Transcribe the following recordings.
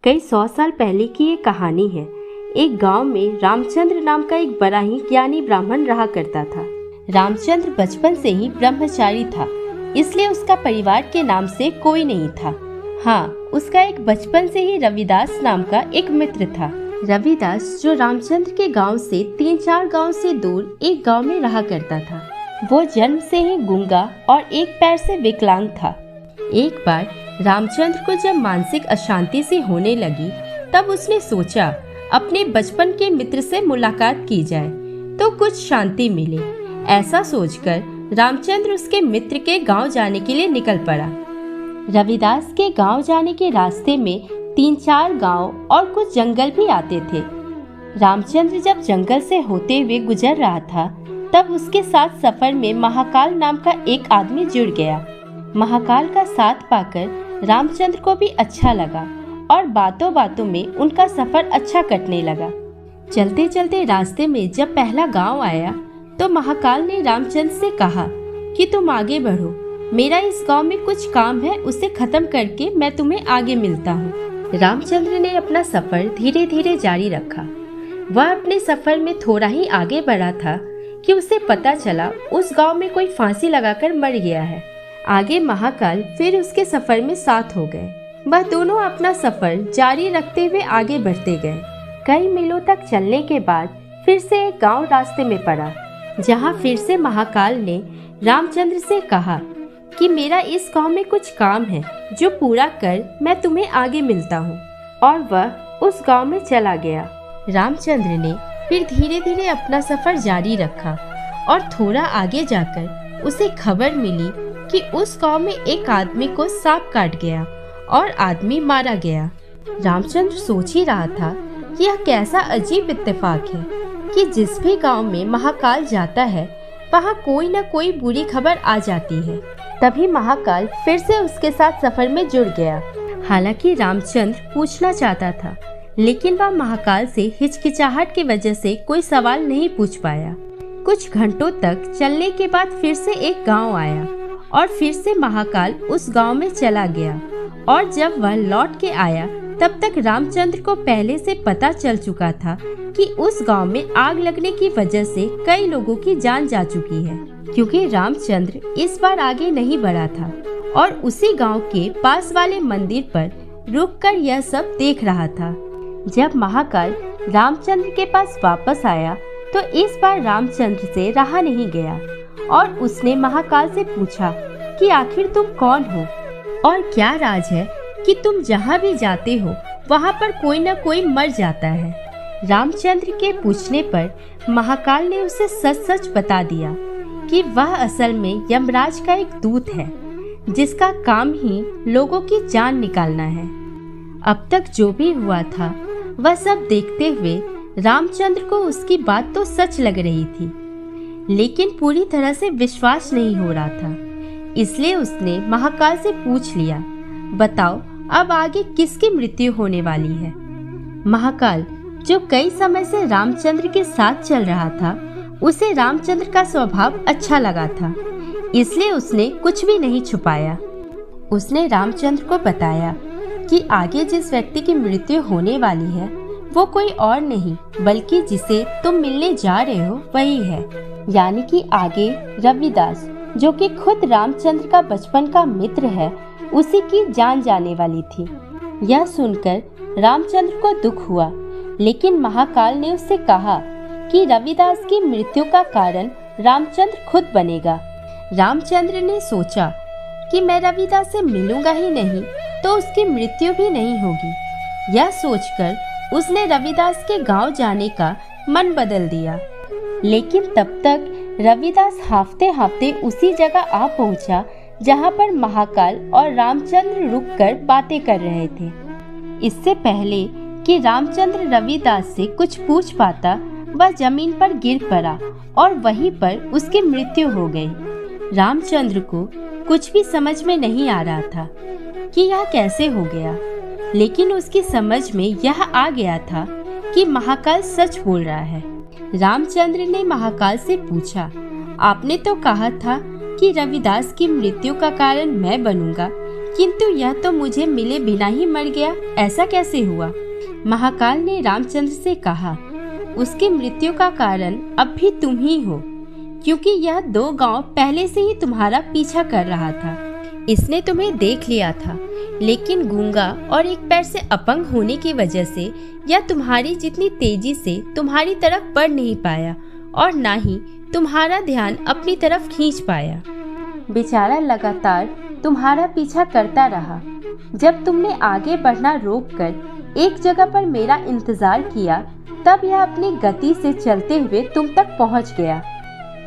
कई 100 साल पहले की ये कहानी है। एक गांव में रामचंद्र नाम का एक बड़ा ही ज्ञानी ब्राह्मण रहा करता था। रामचंद्र बचपन से ही ब्रह्मचारी था, इसलिए उसका परिवार के नाम से कोई नहीं था। हाँ, उसका एक बचपन से ही रविदास नाम का एक मित्र था। रविदास जो रामचंद्र के गांव से 3-4 गांव से दूर एक गांव में रहा करता था। वो जन्म से ही गूंगा और एक पैर से विकलांग था। एक बार रामचंद्र को जब मानसिक अशांति सी होने लगी, तब उसने सोचा अपने बचपन के मित्र से मुलाकात की जाए तो कुछ शांति मिले। ऐसा सोचकर रामचंद्र उसके मित्र के गांव जाने के लिए निकल पड़ा। रविदास के गांव जाने के रास्ते में 3-4 गांव और कुछ जंगल भी आते थे। रामचंद्र जब जंगल से होते हुए गुजर रहा था, तब उसके साथ सफर में महाकाल नाम का एक आदमी जुड़ गया। महाकाल का साथ पाकर रामचंद्र को भी अच्छा लगा और बातों बातों में उनका सफर अच्छा कटने लगा। चलते चलते रास्ते में जब पहला गांव आया, तो महाकाल ने रामचंद्र से कहा कि तुम आगे बढ़ो, मेरा इस गांव में कुछ काम है, उसे खत्म करके मैं तुम्हें आगे मिलता हूँ। रामचंद्र ने अपना सफर धीरे धीरे जारी रखा। वह अपने सफर में थोड़ा ही आगे बढ़ा था कि उसे पता चला उस गांव में कोई फांसी लगाकर मर गया है। आगे महाकाल फिर उसके सफर में साथ हो गए। वह दोनों अपना सफर जारी रखते हुए आगे बढ़ते गए। कई मीलों तक चलने के बाद फिर से एक गांव रास्ते में पड़ा, जहां फिर से महाकाल ने रामचंद्र से कहा कि मेरा इस गांव में कुछ काम है, जो पूरा कर मैं तुम्हें आगे मिलता हूँ। और वह उस गांव में चला गया। रामचंद्र ने फिर धीरे धीरे अपना सफर जारी रखा और थोड़ा आगे जाकर उसे खबर मिली कि उस गांव में एक आदमी को सांप काट गया और आदमी मारा गया। रामचंद्र सोच ही रहा था कि यह कैसा अजीब इत्तेफाक है कि जिस भी गांव में महाकाल जाता है, वहां कोई न कोई बुरी खबर आ जाती है। तभी महाकाल फिर से उसके साथ सफर में जुड़ गया। हालांकि रामचंद्र पूछना चाहता था, लेकिन वह महाकाल से हिचकिचाहट की वजह से कोई सवाल नहीं पूछ पाया। कुछ घंटों तक चलने के बाद फिर से एक गांव आया और फिर से महाकाल उस गांव में चला गया। और जब वह लौट के आया, तब तक रामचंद्र को पहले से पता चल चुका था कि उस गांव में आग लगने की वजह से कई लोगों की जान जा चुकी है। क्योंकि रामचंद्र इस बार आगे नहीं बढ़ा था और उसी गांव के पास वाले मंदिर पर रुककर यह सब देख रहा था। जब महाकाल रामचंद्र के पास वापस आया, तो इस बार रामचंद्र से रहा नहीं गया और उसने महाकाल से पूछा कि आखिर तुम कौन हो और क्या राज है कि तुम जहाँ भी जाते हो वहाँ पर कोई न कोई मर जाता है। रामचंद्र के पूछने पर महाकाल ने उसे सच सच बता दिया कि वह असल में यमराज का एक दूत है, जिसका काम ही लोगों की जान निकालना है। अब तक जो भी हुआ था, वह सब देखते हुए रामचंद्र को उसकी बात तो सच लग रही थी, लेकिन पूरी तरह से विश्वास नहीं हो रहा था। इसलिए उसने महाकाल से पूछ लिया, बताओ अब आगे किसकी मृत्यु होने वाली है। महाकाल, जो कई समय से रामचंद्र के साथ चल रहा था, उसे रामचंद्र का स्वभाव अच्छा लगा था, इसलिए उसने कुछ भी नहीं छुपाया। उसने रामचंद्र को बताया कि आगे जिस व्यक्ति की मृत्यु होने वाली है, वो कोई और नहीं बल्कि जिसे तुम मिलने जा रहे हो वही है। यानी कि आगे रविदास, जो कि खुद रामचंद्र का बचपन का मित्र है, उसी की जान जाने वाली थी। यह सुनकर रामचंद्र को दुख हुआ, लेकिन महाकाल ने उससे कहा कि रविदास की मृत्यु का कारण रामचंद्र खुद बनेगा। रामचंद्र ने सोचा कि मैं रविदास से मिलूंगा ही नहीं तो उसकी मृत्यु भी नहीं होगी। यह सोचकर उसने रविदास के गांव जाने का मन बदल दिया। लेकिन तब तक रविदास हाफते हाफते उसी जगह आ पहुंचा जहां पर महाकाल और रामचंद्र रुककर बातें कर रहे थे। इससे पहले कि रामचंद्र रविदास से कुछ पूछ पाता, वह जमीन पर गिर पड़ा और वहीं पर उसकी मृत्यु हो गई। रामचंद्र को कुछ भी समझ में नहीं आ रहा था कि यह कैसे हो गया, लेकिन उसकी समझ में यह आ गया था कि महाकाल सच बोल रहा है। रामचंद्र ने महाकाल से पूछा, आपने तो कहा था कि रविदास की मृत्यु का कारण मैं बनूंगा, किंतु यह तो मुझे मिले बिना ही मर गया, ऐसा कैसे हुआ? महाकाल ने रामचंद्र से कहा, उसकी मृत्यु का कारण अब भी तुम ही हो, क्योंकि यह 2 गांव पहले से ही तुम्हारा पीछा कर रहा था। इसने तुम्हें देख लिया था, लेकिन गूंगा और एक पैर से अपंग होने की वजह से यह तुम्हारी जितनी तेजी से तुम्हारी तरफ बढ़ नहीं पाया और ना ही तुम्हारा ध्यान अपनी तरफ खींच पाया। बेचारा लगातार तुम्हारा पीछा करता रहा। जब तुमने आगे बढ़ना रोककर एक जगह पर मेरा इंतजार किया, तब यह अपनी गति से चलते हुए तुम तक पहुंच गया।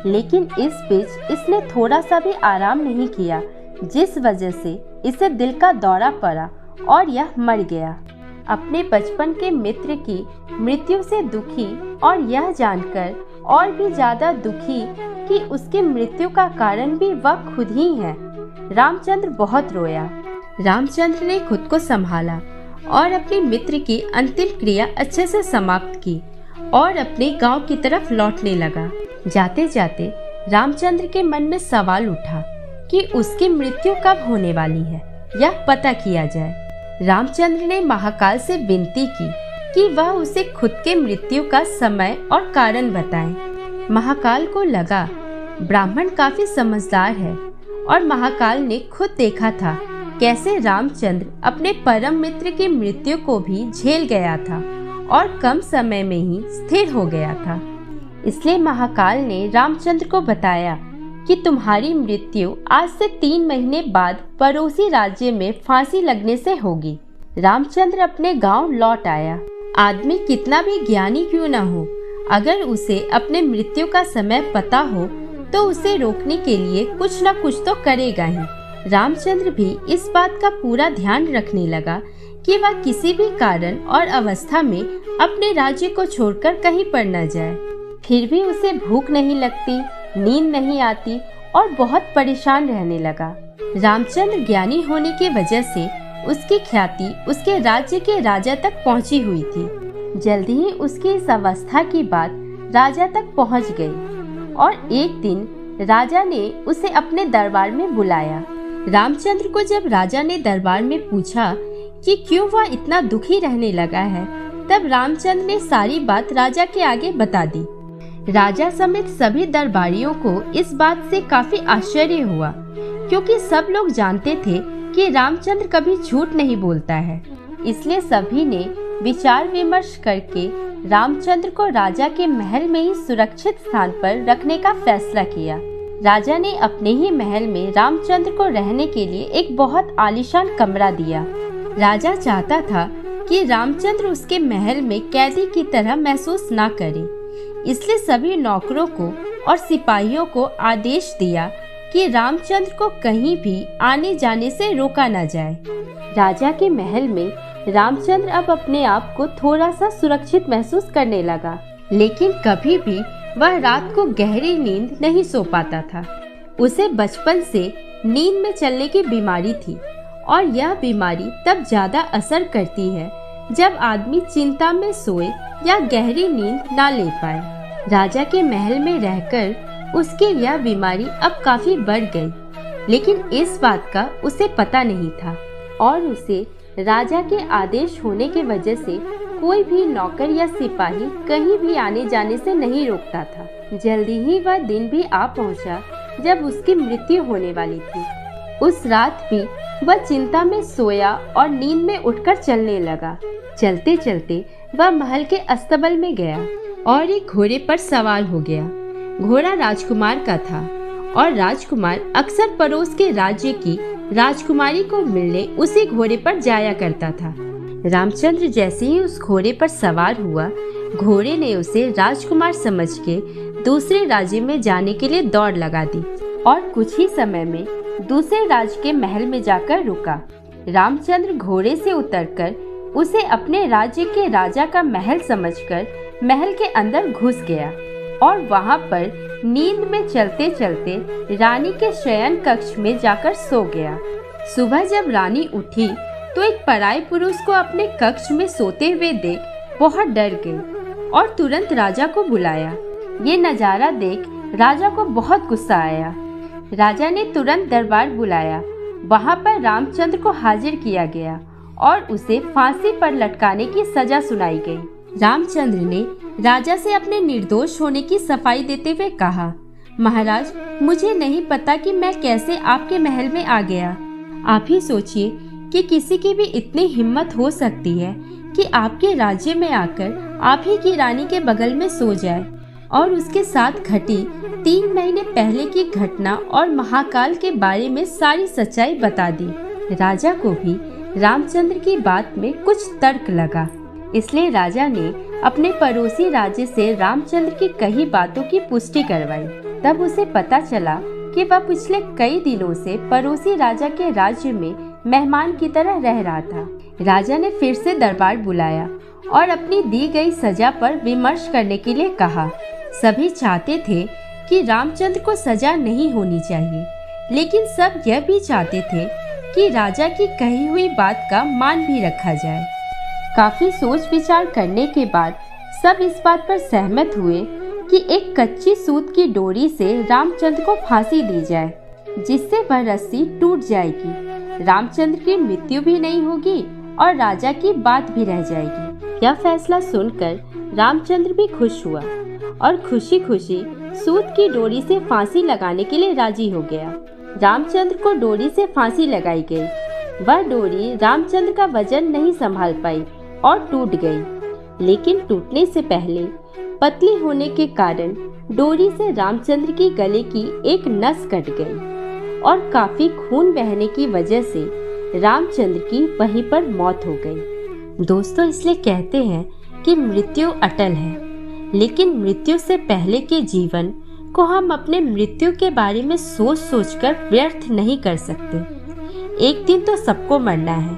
लेकिन इस बीच इसने थोड़ा सा भी आराम नहीं किया, जिस वजह से इसे दिल का दौरा पड़ा और यह मर गया। अपने बचपन के मित्र की मृत्यु से दुखी और यह जानकर और भी ज्यादा दुखी कि उसकी मृत्यु का कारण भी वह खुद ही है, रामचंद्र बहुत रोया। रामचंद्र ने खुद को संभाला और अपने मित्र की अंतिम क्रिया अच्छे से समाप्त की और अपने गांव की तरफ लौटने लगा। जाते जाते रामचंद्र के मन में सवाल उठा कि उसकी मृत्यु कब होने वाली है, यह पता किया जाए। रामचंद्र ने महाकाल से विनती की कि वह उसे खुद के मृत्यु का समय और कारण बताए। महाकाल को लगा ब्राह्मण काफी समझदार है और महाकाल ने खुद देखा था कैसे रामचंद्र अपने परम मित्र की मृत्यु को भी झेल गया था और कम समय में ही स्थिर हो गया था। इसलिए महाकाल ने रामचंद्र को बताया कि तुम्हारी मृत्यु आज से 3 महीने बाद पड़ोसी राज्य में फांसी लगने से होगी। रामचंद्र अपने गांव लौट आया। आदमी कितना भी ज्ञानी क्यों न हो, अगर उसे अपने मृत्यु का समय पता हो तो उसे रोकने के लिए कुछ न कुछ तो करेगा ही। रामचंद्र भी इस बात का पूरा ध्यान रखने लगा कि वह किसी भी कारण और अवस्था में अपने राज्य को छोड़कर कहीं पर न जाए। फिर भी उसे भूख नहीं लगती, नींद नहीं आती और बहुत परेशान रहने लगा। रामचंद्र ज्ञानी होने की वजह से उसकी ख्याति उसके राज्य के राजा तक पहुंची हुई थी। जल्दी ही उसकी इस अवस्था की बात राजा तक पहुंच गई और एक दिन राजा ने उसे अपने दरबार में बुलाया। रामचंद्र को जब राजा ने दरबार में पूछा कि क्यों वह इतना दुखी रहने लगा है, तब रामचंद्र ने सारी बात राजा के आगे बता दी। राजा समेत सभी दरबारियों को इस बात से काफी आश्चर्य हुआ, क्योंकि सब लोग जानते थे कि रामचंद्र कभी झूठ नहीं बोलता है। इसलिए सभी ने विचार विमर्श करके रामचंद्र को राजा के महल में ही सुरक्षित स्थान पर रखने का फैसला किया। राजा ने अपने ही महल में रामचंद्र को रहने के लिए एक बहुत आलीशान कमरा दिया। राजा चाहता था कि रामचंद्र उसके महल में कैदी की तरह महसूस न करे, इसलिए सभी नौकरों को और सिपाहियों को आदेश दिया कि रामचंद्र को कहीं भी आने जाने से रोका न जाए। राजा के महल में रामचंद्र अब अपने आप को थोड़ा सा सुरक्षित महसूस करने लगा, लेकिन कभी भी वह रात को गहरी नींद नहीं सो पाता था। उसे बचपन से नींद में चलने की बीमारी थी और यह बीमारी तब ज्यादा असर करती है जब आदमी चिंता में सोए या गहरी नींद ना ले पाए। राजा के महल में रहकर उसकी यह बीमारी अब काफी बढ़ गई, लेकिन इस बात का उसे पता नहीं था और उसे राजा के आदेश होने की वजह से कोई भी नौकर या सिपाही कहीं भी आने जाने से नहीं रोकता था। जल्दी ही वह दिन भी आ पहुंचा जब उसकी मृत्यु होने वाली थी। उस रात भी वह चिंता में सोया और नींद में उठकर चलने लगा। चलते चलते वह महल के अस्तबल में गया और एक घोड़े पर सवार हो गया। घोड़ा राजकुमार का था और राजकुमार अक्सर पड़ोस के राज्य की राजकुमारी को मिलने उसी घोड़े पर जाया करता था। रामचंद्र जैसे ही उस घोड़े पर सवार हुआ, घोड़े ने उसे राजकुमार समझ के दूसरे राज्य में जाने के लिए दौड़ लगा दी और कुछ ही समय में दूसरे राज्य के महल में जाकर रुका। रामचंद्र घोड़े से उतरकर उसे अपने राज्य के राजा का महल समझकर महल के अंदर घुस गया और वहां पर नींद में चलते चलते रानी के शयन कक्ष में जाकर सो गया। सुबह जब रानी उठी तो एक पराये पुरुष को अपने कक्ष में सोते हुए देख बहुत डर गई और तुरंत राजा को बुलाया। ये नजारा देख राजा को बहुत गुस्सा आया। राजा ने तुरंत दरबार बुलाया वहाँ पर रामचंद्र को हाजिर किया गया और उसे फांसी पर लटकाने की सजा सुनाई गई। रामचंद्र ने राजा से अपने निर्दोष होने की सफाई देते हुए कहा, महाराज, मुझे नहीं पता कि मैं कैसे आपके महल में आ गया। आप ही सोचिए कि किसी की भी इतनी हिम्मत हो सकती है कि आपके राज्य में आकर आप ही की रानी के बगल में सो जाए और उसके साथ घटी 3 महीने पहले की घटना और महाकाल के बारे में सारी सच्चाई बता दी। राजा को भी रामचंद्र की बात में कुछ तर्क लगा, इसलिए राजा ने अपने पड़ोसी राज्य से रामचंद्र की कही बातों की पुष्टि करवाई। तब उसे पता चला कि वह पिछले कई दिनों से पड़ोसी राजा के राज्य में मेहमान की तरह रह रहा था। राजा ने फिर से दरबार बुलाया और अपनी दी गई सजा पर विमर्श करने के लिए कहा। सभी चाहते थे कि रामचंद्र को सजा नहीं होनी चाहिए, लेकिन सब यह भी चाहते थे कि राजा की कही हुई बात का मान भी रखा जाए। काफी सोच विचार करने के बाद सब इस बात पर सहमत हुए कि एक कच्ची सूत की डोरी से रामचंद्र को फांसी दी जाए, जिससे वह रस्सी टूट जाएगी, रामचंद्र की मृत्यु भी नहीं होगी और राजा की बात भी रह जाएगी। यह फैसला सुनकर रामचंद्र भी खुश हुआ और खुशी खुशी सूत की डोरी से फांसी लगाने के लिए राजी हो गया। रामचंद्र को डोरी से फांसी लगाई गई। वह डोरी रामचंद्र का वजन नहीं संभाल पाई और टूट गई, लेकिन टूटने से पहले पतली होने के कारण डोरी से रामचंद्र की गले की एक नस कट गई और काफी खून बहने की वजह से रामचंद्र की वहीं पर मौत हो गई। दोस्तों, इसलिए कहते हैं कि मृत्यु अटल है, लेकिन मृत्यु से पहले के जीवन को हम अपने मृत्यु के बारे में सोच सोचकर व्यर्थ नहीं कर सकते। एक दिन तो सबको मरना है,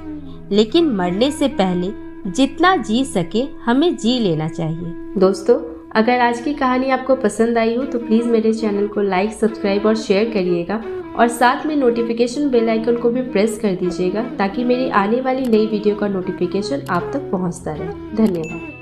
लेकिन मरने से पहले जितना जी सके हमें जी लेना चाहिए। दोस्तों, अगर आज की कहानी आपको पसंद आई हो तो प्लीज़ मेरे चैनल को लाइक, सब्सक्राइब और शेयर करिएगा और साथ में नोटिफिकेशन बेल आइकन को भी प्रेस कर दीजिएगा ताकि मेरी आने वाली नई वीडियो का नोटिफिकेशन आप तक पहुंचता रहे। धन्यवाद।